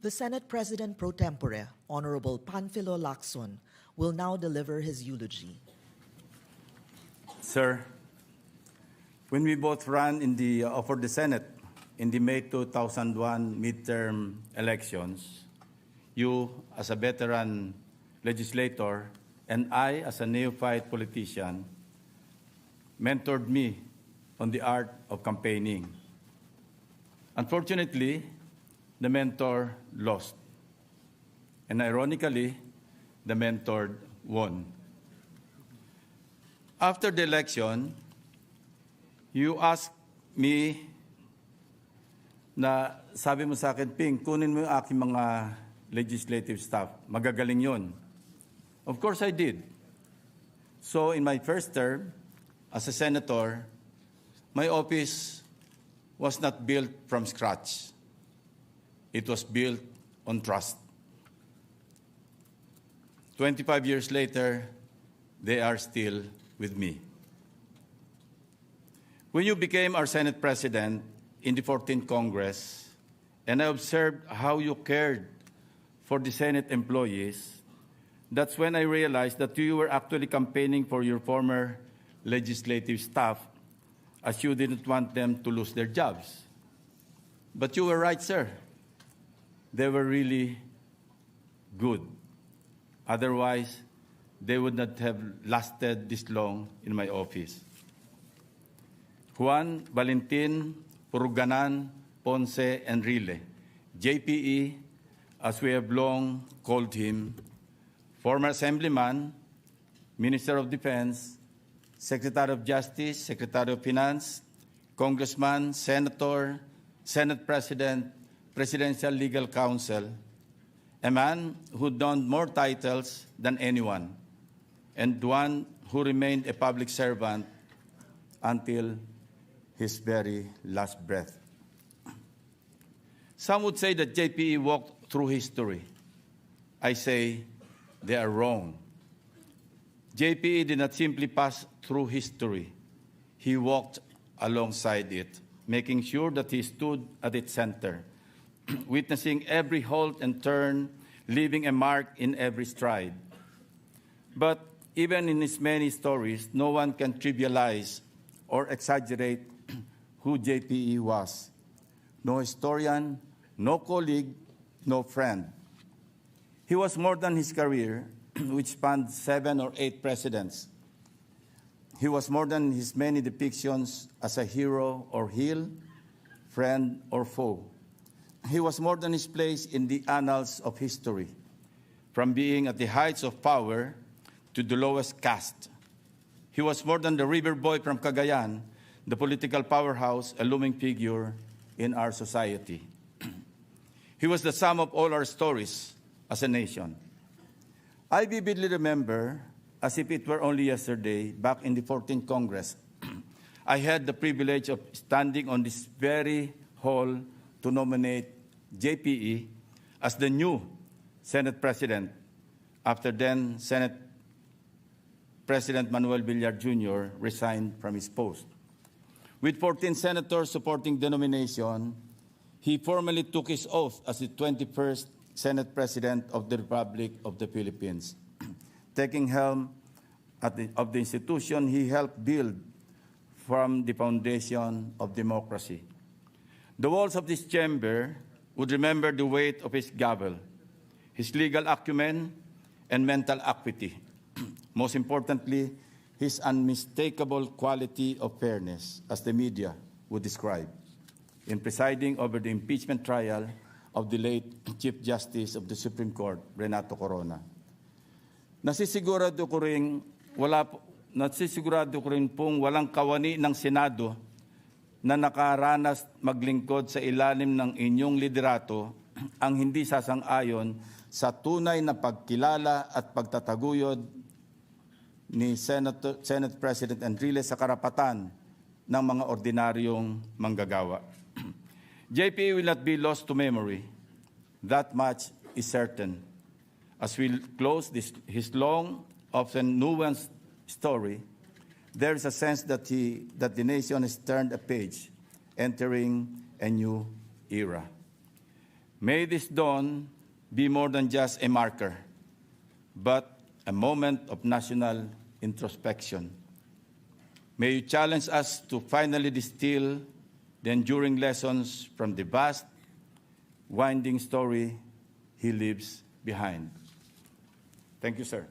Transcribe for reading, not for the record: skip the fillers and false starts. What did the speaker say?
The Senate President pro tempore, Honorable Panfilo Lacson, will now deliver his eulogy. Sir, when we both ran for the Senate in the May 2001 midterm elections, you as a veteran legislator and I as a neophyte politician mentored me on the art of campaigning. Unfortunately, the mentor lost. And ironically, the mentor won. After the election, you asked me na sabi mo sa akin, Ping, kunin mo yung aking mga legislative staff. Magagaling yun. Of course I did. So in my first term as a senator, my office was not built from scratch. It was built on trust. 25 years later, they are still with me. When you became our Senate President in the 14th Congress, and I observed how you cared for the Senate employees, that's when I realized that you were actually campaigning for your former legislative staff, as you didn't want them to lose their jobs. But you were right, sir. They were really good. Otherwise, they would not have lasted this long in my office. Juan, Valentin, Puruganan, Ponce, Enrile, JPE, as we have long called him, former Assemblyman, Minister of Defense, Secretary of Justice, Secretary of Finance, Congressman, Senator, Senate President, Presidential Legal Counsel, a man who donned more titles than anyone, and one who remained a public servant until his very last breath. Some would say that JPE walked through history. I say they are wrong. JPE did not simply pass through history. He walked alongside it, making sure that he stood at its center, witnessing every halt and turn, leaving a mark in every stride. But even in his many stories, no one can trivialize or exaggerate who JPE was. No historian, no colleague, no friend. He was more than his career, which spanned 7 or 8 presidents. He was more than his many depictions as a hero or heel, friend or foe. He was more than his place in the annals of history, from being at the heights of power to the lowest caste. He was more than the river boy from Cagayan, the political powerhouse, a looming figure in our society. He was the sum of all our stories as a nation. I vividly remember, as if it were only yesterday, back in the 14th Congress, I had the privilege of standing on this very hall to nominate JPE as the new Senate President after then Senate President Manuel Villar Jr. resigned from his post. With 14 senators supporting the nomination, he formally took his oath as the 21st Senate President of the Republic of the Philippines, taking helm of the institution he helped build from the foundation of democracy. The walls of this chamber would remember the weight of his gavel, his legal acumen, and mental acuity. Most importantly, his unmistakable quality of fairness, as the media would describe, in presiding over the impeachment trial of the late Chief Justice of the Supreme Court, Renato Corona. Nasisigurado ko rin pong walang kawani ng Senado na nakaranas maglingkod sa ilalim ng inyong liderato ang hindi sasang-ayon sa tunay na pagkilala at pagtataguyod ni Senate President Enrile sa karapatan ng mga ordinaryong manggagawa. JPE will not be lost to memory. That much is certain. As we close his long, often nuanced story, there is a sense that the nation has turned a page, entering a new era. May this dawn be more than just a marker, but a moment of national introspection. May you challenge us to finally distill the enduring lessons from the vast, winding story he leaves behind. Thank you, sir.